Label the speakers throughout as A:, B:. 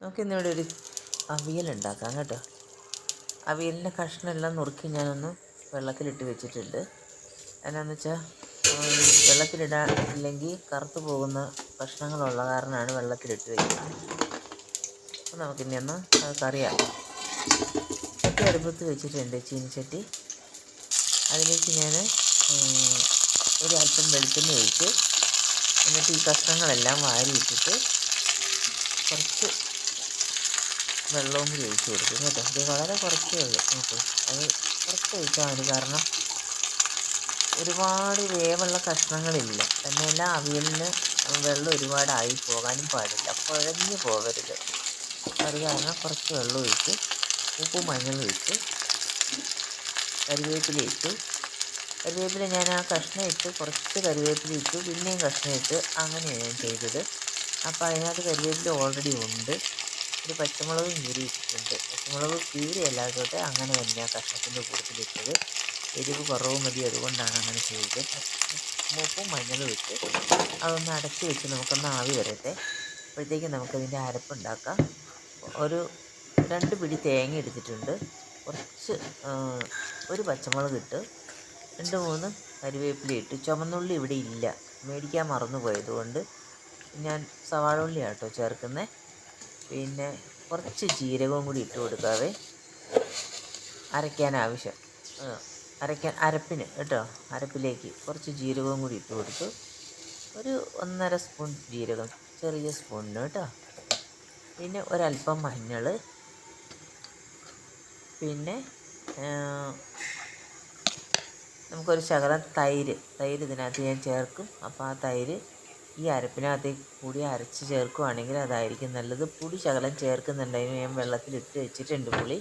A: നമുക്കിന്നിവിടെ ഒരു അവിയൽ ഉണ്ടാക്കാം കേട്ടോ. അവിയലിൻ്റെ കഷ്ണമെല്ലാം നുറുക്കി ഞാനൊന്ന് വെള്ളത്തിലിട്ട് വെച്ചിട്ടുണ്ട്. എന്നാന്ന് വെച്ചാൽ വെള്ളത്തിലിടാനില്ലെങ്കിൽ കറുത്ത് പോകുന്ന കഷ്ണങ്ങളുള്ള കാരണമാണ് വെള്ളത്തിലിട്ട് വയ്ക്കുന്നത്. അപ്പോൾ നമുക്കിനി ഒന്ന് കറിയാക്കാം. ചട്ടി അടുപ്പത്ത് വെച്ചിട്ടുണ്ട്, ചീനിച്ചട്ടി. അതിലേക്ക് ഞാൻ ഒരു അല്പം വെളിച്ചെണ്ണ ഒഴിച്ച് എന്നിട്ട് ഈ കഷ്ണങ്ങളെല്ലാം വാരിയിട്ടിട്ട് കുറച്ച് വെള്ളവും കൂടി ഒഴിച്ച് കൊടുക്കും കേട്ടോ. ഇത് വളരെ കുറച്ചേ ഉള്ളൂ. നോക്കൂ, അത് കുറച്ച് ഒഴിച്ചാൽ മതി. കാരണം ഒരുപാട് വേവുള്ള കഷ്ണങ്ങളില്ല. തന്നെയല്ല അവിയലിന് വെള്ളം ഒരുപാടായി പോകാനും പാടില്ല, കുഴഞ്ഞു പോകരുത്. അത് കാരണം കുറച്ച് വെള്ളം ഒഴിച്ച് ഉപ്പും മഞ്ഞളും ഒഴിച്ച് കരിവേപ്പില ഇട്ടു. കരിവേപ്പില ഞാൻ ആ കഷ്ണം ഇട്ട് കുറച്ച് കരിവേപ്പില ഇട്ടു, പിന്നെയും കഷ്ണം ഇട്ട്, അങ്ങനെയാണ് ഞാൻ ചെയ്തത്. അപ്പോൾ അതിനകത്ത് കരിവേപ്പില ഓൾറെഡി ഉണ്ട്. ഒരു പച്ചമുളകും കീറി ഇട്ടിട്ടുണ്ട്. പച്ചമുളക് കീറി അല്ലാതെ അങ്ങനെ തന്നെയാണ് കഷ്ണത്തിൻ്റെ കൂട്ടത്തിലിട്ടത്. എരിവ് കുറവ് മതി, അതുകൊണ്ടാണ് അങ്ങനെ ചെയ്തത്. ഉപ്പും മഞ്ഞളും ഇട്ട് അതൊന്ന് അടച്ച് വെച്ച് നമുക്കൊന്ന് ആവി വരട്ടെ. അപ്പോഴത്തേക്കും നമുക്കതിൻ്റെ അരപ്പുണ്ടാക്കാം. ഒരു 2 പിടി തേങ്ങ എടുത്തിട്ടുണ്ട്. കുറച്ച് ഒരു പച്ചമുളക് ഇട്ട് 2-3 കരിവേപ്പില ഇട്ട്. ചുമന്നുള്ളി ഇവിടെ ഇല്ല, മേടിക്കാൻ മറന്നു പോയതുകൊണ്ട് ഞാൻ സവാള ഉള്ളിയാണ് കേട്ടോ ചേർക്കുന്നത്. പിന്നെ കുറച്ച് ജീരകവും കൂടി ഇട്ട് കൊടുക്കാവേ, അരയ്ക്കാൻ ആവശ്യം. അരപ്പിന് കേട്ടോ. അരപ്പിലേക്ക് കുറച്ച് ജീരകവും കൂടി ഇട്ട് കൊടുത്തു. ഒരു 1.5 സ്പൂൺ ജീരകം, ചെറിയ സ്പൂണിന് കേട്ടോ. പിന്നെ ഒരല്പം മഞ്ഞൾ. പിന്നെ നമുക്കൊരു ശകലം തൈര് ഇതിനകത്ത് ഞാൻ ചേർക്കും. അപ്പോൾ ആ തൈര് ഈ അരപ്പിനകത്തേക്ക് കൂടി അരച്ച് ചേർക്കുകയാണെങ്കിൽ അതായിരിക്കും നല്ലത്. പുളി ശകലം ചേർക്കുന്നുണ്ടെങ്കിൽ ഞാൻ വെള്ളത്തിലിട്ട് വെച്ചിട്ടുണ്ട് പുളി.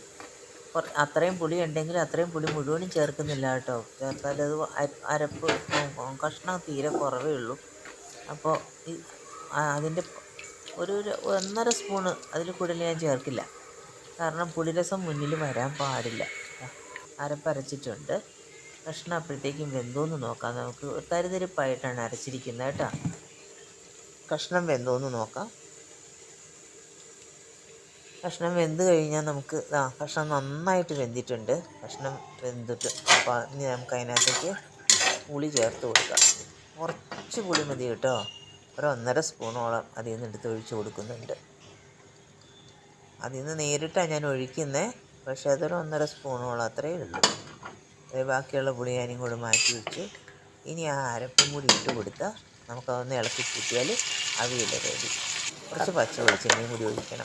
A: അത്രയും പുളി ഉണ്ടെങ്കിൽ അത്രയും പുളി മുഴുവനും ചേർക്കുന്നില്ല കേട്ടോ. ചേർത്താൽ അത് അരപ്പ് കഷ്ണം തീരെ കുറവേ ഉള്ളൂ. അപ്പോൾ അതിൻ്റെ ഒരു 1.5 സ്പൂണ് അതിൽ കൂടുതൽ ഞാൻ ചേർക്കില്ല. കാരണം പുളിരസം മുന്നിൽ വരാൻ പാടില്ല. അരപ്പരച്ചിട്ടുണ്ട്. കഷ്ണം അപ്പോഴത്തേക്കും വെന്തോന്ന് നോക്കാം നമുക്ക്. തരിതരിപ്പായിട്ടാണ് അരച്ചിരിക്കുന്നത് കേട്ടോ. കഷ്ണം വെന്തോന്ന് നോക്കാം. കഷ്ണം വെന്ത് കഴിഞ്ഞാൽ നമുക്ക് കഷ്ണം നന്നായിട്ട് വെന്തിട്ടുണ്ട്. കഷ്ണം വെന്തിട്ട് അപ്പോൾ ഇനി നമുക്ക് അതിനകത്തേക്ക് പുളി ചേർത്ത് കൊടുക്കാം. കുറച്ച് പുളി മതി കേട്ടോ. ഒരു 1.5 സ്പൂണോളം അതിൽ നിന്ന് എടുത്ത് ഒഴിച്ച് കൊടുക്കുന്നുണ്ട്. അതിൽ നിന്ന് നേരിട്ടാണ് ഞാൻ ഒഴിക്കുന്നത്, പക്ഷേ അതൊരു 1.5 സ്പൂണോളം അത്രയേ ഉള്ളൂ. ബാക്കിയുള്ള പുളി ഞാനും കൂടെ മാറ്റി വെച്ച് ഇനി ആ അരപ്പും കൂടി ഇട്ട് കൊടുത്താൽ നമുക്കതൊന്ന് ഇളക്കി കൂട്ടിയാൽ അവിയൽ റെഡി. കുറച്ച് പച്ച വെളിച്ചെണ്ണയും കൂടി ഒഴിക്കണം.